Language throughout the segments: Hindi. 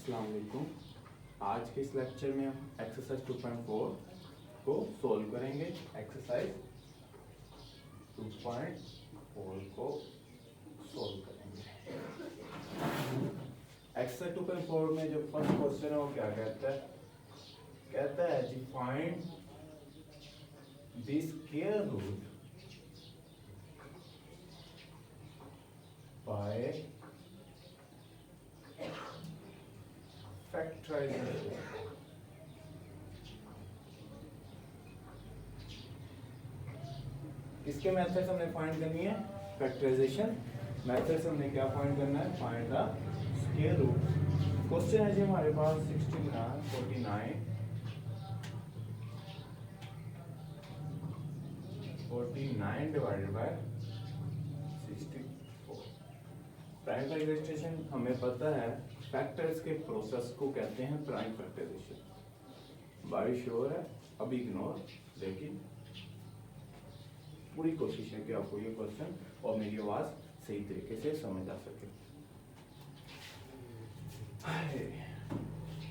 अस्सलाम वालेकुम। आज के इस लेक्चर में हम एक्सरसाइज 2.4 को सॉल्व करेंगे। एक्सरसाइज 2.4 को सॉल्व करेंगे। एक्सरसाइज 2.4 में जो फर्स्ट क्वेश्चन है वो क्या कहता है? कहता है जी find the square root by factorisation. इसके मेथड्स हमने फाइंड करनी है। फैक्टराइजेशन मेथड्स हमने क्या फाइंड करना है? Find the square root. Question है जी हमारे पास 49 डिवाइडेड बाय 64। प्राइम फैक्टराइजेशन हमें पता है, फैक्टर्स के प्रोसेस को कहते हैं प्राइम फैक्टराइजेशन। बारी श्योर है, अभी इग्नोर, लेकिन पूरी कोशिश है कि आपको ये क्वेश्चन और मेरी आवाज सही तरीके से समझ आ सके।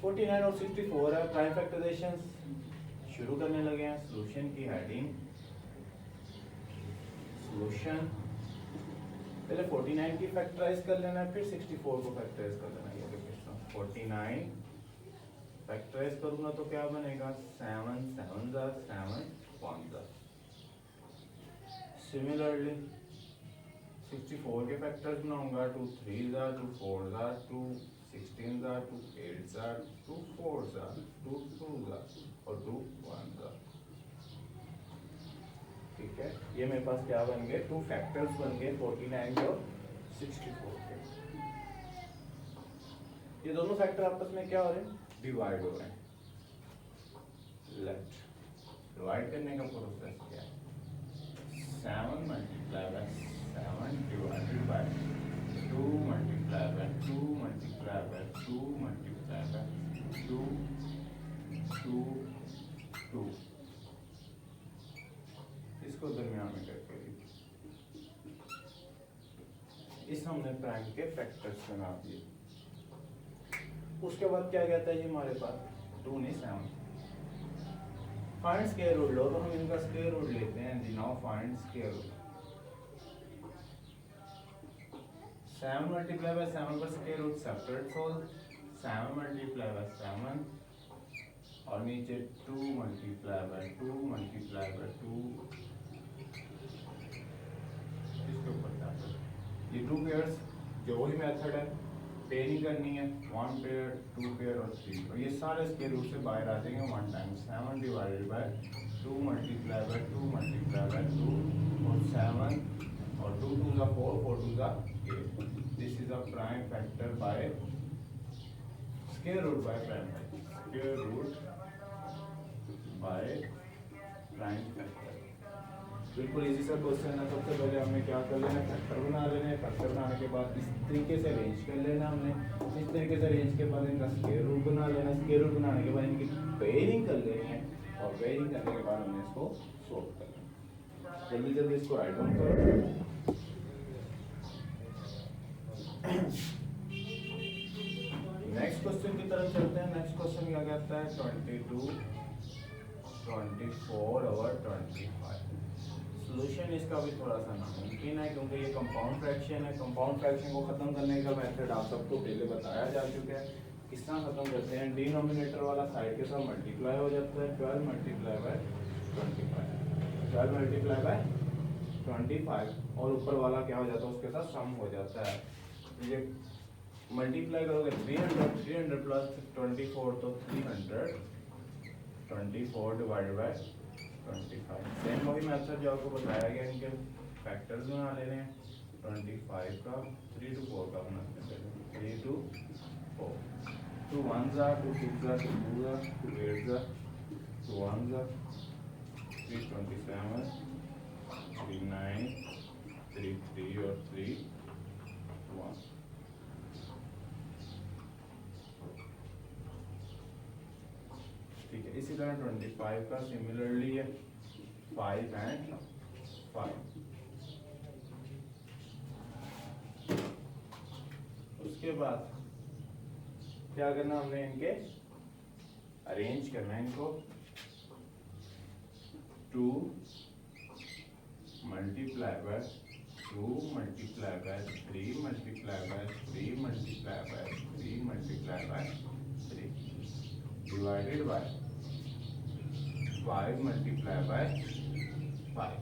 49 और 64 है प्राइम फैक्टराइजेशन। शुरू करने लगे हैं। सॉल्यूशन की हेडिंग सॉल्यूशन। पहले 49 की फैक्टराइज कर लेना है, फिर 64 को फैक्टराइज कर लेना है। 49 फैक्टराइज करूंगा तो क्या बनेगा? 7 7 7 5। सिमिलरली 64 के फैक्टर्स बनाऊंगा। 2 3 2 4 2 16 2 8 2 4 2 2 और 2 1। ठीक है, ये मेरे पास क्या बन गए? 2 फैक्टर्स बन गए 49 और 64 के। ये दोनों फैक्टर आपस में क्या हो रहे हैं? डिवाइड हो रहे हैं। लेट डिवाइड करने का प्रोसेस क्या है? 7 multiply by 7 divided by 2 multiply by 2 multiply by 2 multiply by 2 2 2। इसको दरमियान में करके इस हमने प्राइम के फैक्टर्स बना दिए। उसके बाद क्या कहता है जी हमारे पास? 2 नहीं 7। फाइंड स्क्वायर रूट लो, तो हम इनका स्क्वायर रूट लेते हैं जी। Now find square root. 7 multiply by 7 का square root separate solve. 7 multiply by 7 और नीचे 2 मल्टीप्लाई बाय 2 मल्टीप्लाई बाय 2। इसके ऊपर ये 2 पेयर्स जो वही मेथड है, पेयरिंग करनी है। 1 पेयर 2 पेयर और 3, और ये सारे स्क्वायर रूट से बाहर आ जाएंगे 1 time. 7 divided by 2 multiply by 2 multiply by 2 और 7 और 2 2 4 4 2 8। This is a prime factor by square root by prime factor. Square root by prime factor. बिल्कुल इजी सा क्वेश्चन है। सबसे पहले हमें क्या कर लेना है? फैक्टर बना लेना है। फैक्टर बनाने के बाद इस तरीके से अरेंज कर लेना हमने। इस तरीके से अरेंज के बाद इनका स्क्वायर रूट बना लेना है। स्क्वायर रूट बनाने के बाद इनकी पेयरिंग कर लेनी है, और पेयरिंग करने के बाद हमने इसको सॉल्व करना है। जल्दी जल्दी इसको राइट डाउन करो। नेक्स्ट क्वेश्चन की तरफ चलते हैं। नेक्स्ट क्वेश्चन क्या कहता है? 22 24 और 25। सोल्यूशन इसका भी थोड़ा सा नामुमकिन है, क्योंकि ये कंपाउंड फ्रैक्शन है। कंपाउंड फ्रैक्शन को खत्म करने का मेथड आप सबको पहले बताया जा चुका है। किस तरह खत्म करते हैं? डिनोमिनेटर वाला साइड के साथ मल्टीप्लाई हो जाता है। 12 मल्टीप्लाई बाय 25, 12 मल्टीप्लाई बाय 25, और ऊपर वाला क्या हो जाता है? उसके साथ सम हो जाता है। ये मल्टीप्लाई करोगे 300 प्लस 24 तो 300। 24 डिवाइडेड बाय 25। सेम वही मेथड जो आपको बताया गया। इनके फैक्टर्स बना ले रहे हैं। 25 का 3 to 4 का बना लेते हैं। 3 to 4, 2 1s 2 6 2 2 2 8 2 1s 3 27 3 9 3 3 और 3 1। ठीक है, इसी तरह 25 का सिमिलरली है 5 and 5। उसके बाद क्या करना हमने इनके अरेंज करना है इनको 2 multiply by 2 multiply by 3 multiply by 3 multiply by 3 multiply by 3 divided by 5 multiply by 5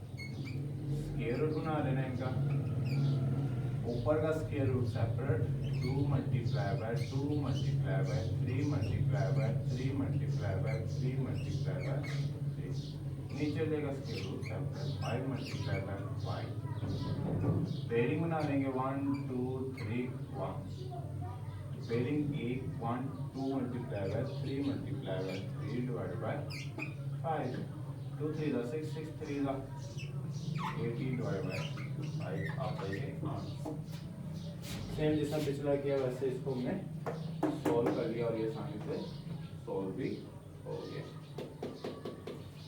square root बना लेना इनका ऊपर का square root separate 2 multiply by 2 multiply by 3 multiply by 3 multiply by 3 multiply by 3 नीचे देगा square root separate 5 multiply by 5 pairing बना लेंगे 1 2 3 1 pairing 1 2 multiply by 3 multiply by 3 divided by 5 2 3 the 6 6 3 the 18 divided by 5 आपका ये आंसर सेम जैसा पिछला किया वैसे इसको हमने सॉल्व कर लिया और ये आसानी से सॉल्व भी हो गया।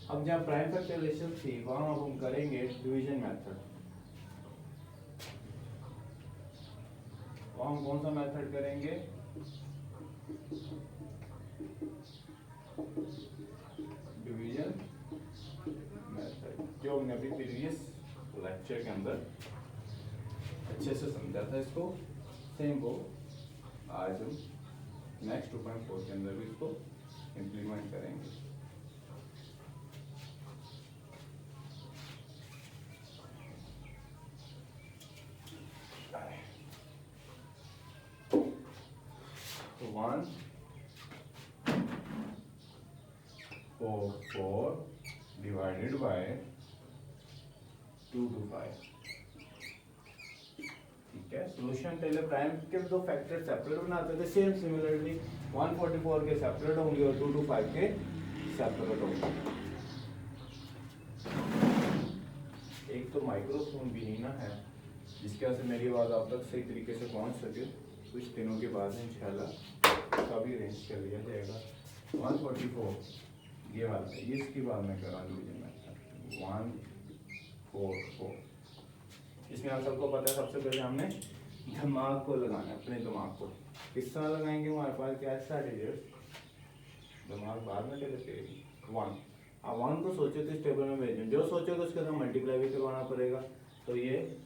अब जहाँ प्राइम फैक्टराइजेशन थी वहाँ अब हम करेंगे डिवीजन मेथड। वहाँ हम कौन सा मेथड करेंगे? डिवीजन मेथड, जो हमने अभी प्रीवियस लेक्चर के अंदर अच्छे से समझा था। इसको सेम वो आज हम नेक्स्ट 2.4 के अंदर भी इसको इम्प्लीमेंट करेंगे। तो 1 4 डिवाइडेड बाय 2 to 5। ठीक है, सॉल्यूशन पहले प्राइम के दो फैक्टर सेपरेट बनाते थे, सेम सिमिलरली 144 के सेपरेट होंगे और 2 to 5 के सेपरेट होंगे। एक तो माइक्रोफोन भी नहीं ना है जिसकी वजह से मेरी आवाज़ आप तक सही तरीके से पहुंच सके। कुछ दिनों के बाद इंशाल्लाह कभी अरेंज कर लिया जाएगा। 144 ये वाला है, ये इसकी बात मैं कर रहा हूँ। 144 इसमें आप सबको पता है सबसे पहले हमने दिमाग को लगाना है, अपने दिमाग को। किस तरह लगाएंगे? हमारे पास क्या है डिजिट, दिमाग बाद में चले 1। अब 1 को सोचो तो इस टेबल में भेजें, जो सोचोगे उसके साथ मल्टीप्लाई भी करवाना पड़ेगा। तो ये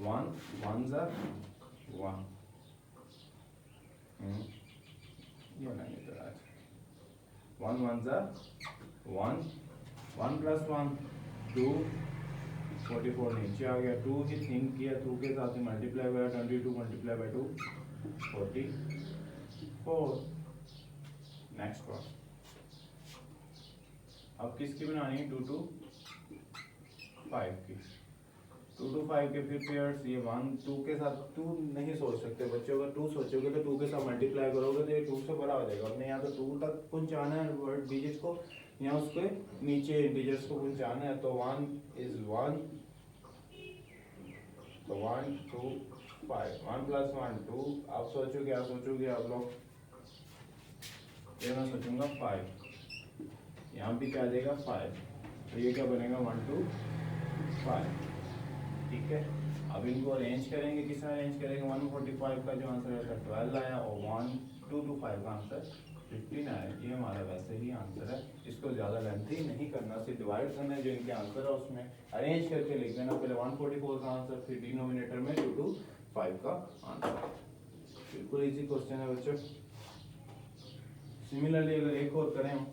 1 1 ज़ा 1 ये बनाएंगे तो आज 1 1 ज़ा 1 1 + 1 2 44 नीचे आ गया। 2 ही थिंक किया, 2 के साथ मल्टीप्लाई हुआ 22 मल्टीप्लाई बाय 2 44। नेक्स्ट वन अब किसकी बनानी है? 2 to 5 की। 2 to 5 के फिर पेयर्स ये 1 2 के साथ 2 नहीं सोच सकते बच्चों। अगर 2 सोचोगे तो 2 के साथ मल्टीप्लाई करोगे तो ये 2 से बड़ा हो जाएगा। हमने यहाँ तो 2 तक पहुँचाना है वर्ड डिजिट को, यहाँ उसके नीचे इंटीजर्स को पहुँचाना है। तो 1 is 1, तो 1 2 5 1 + 1 2। आप सोचो क्या सोचोगे आप लोग? ये मैं सोचूंगा 5, यहाँ भी क्या आ जाएगा 5, तो ये क्या बनेगा 1 2 5। ठीक है, अब इनको अरेंज करेंगे। किस तरह अरेंज करेंगे? 145 का जो आंसर है 12 आया और 1 2 to 5 का आंसर 15 आया। ये हमारा वैसे ही आंसर है, इसको ज़्यादा लेंथी नहीं करना, सिर्फ डिवाइड करना है। जो इनके आंसर है उसमें अरेंज करके लिख देना। पहले 144 का आंसर, फिर डिनोमिनेटर में 2 to 5 का आंसर। बिल्कुल इजी क्वेश्चन है बच्चों। सिमिलरली अगर एक और करें हम,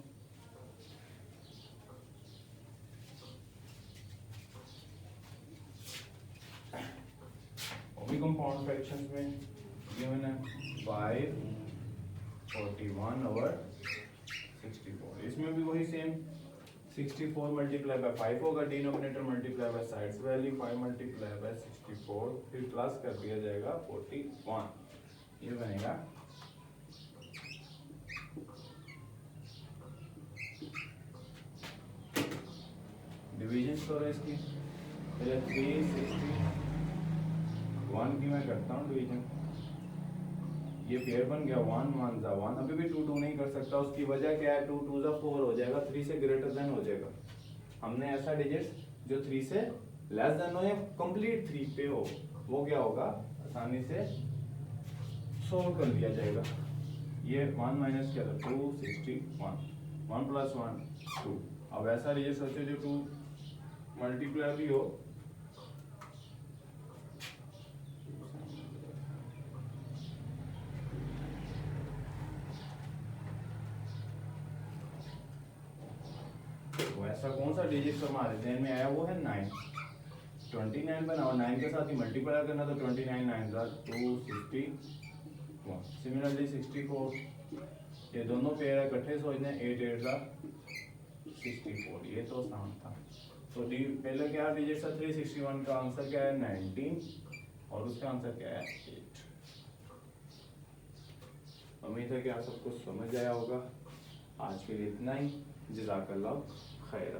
भी कंपाउंड फ्रैक्शंस में गिवन है 5 41 और 64। इसमें भी वही सेम 64 मल्टीप्लाई बाय 5 होगा, denominator multiply by sides value 5 multiply by 64, फिर प्लस कर दिया जाएगा 41। ये बनेगा डिवीजन करो इसकी। पहले 361 की मैं करता हूँ डिवीजन। ये पेयर बन गया 1 1 ज़ा 1। अभी भी 2 2 नहीं कर सकता, उसकी वजह क्या है? 2 2 ज़ा 4 हो जाएगा, 3 से ग्रेटर देन हो जाएगा। हमने ऐसा डिजिट जो 3 से लेस देन हो या कंप्लीट 3 पे हो, वो क्या होगा? आसानी से सोल्व कर लिया जाएगा। ये 1 माइनस क्या था 261, 1 प्लस 1 2। अब ऐसा डिजिट सोचो जो 2 मल्टीप्लाई भी हो, तो ऐसा कौन सा डिजिट हमारे ध्यान में आया, वो है 9। 29 बना और 9 के साथ ही मल्टीप्लाई करना, तो 29 9 का 261। सिमिलरली 64, ये दोनों पेयर है इकट्ठे सोचने, 8 8 का 64, ये तो आसान था। तो डी पहले क्या डिजिट था 361 का आंसर क्या है 19 और उसका आंसर क्या है 8। उम्मीद है कि आप सबको समझ आया होगा। आज के लिए इतना ही। जज़ाकल्लाह खैर।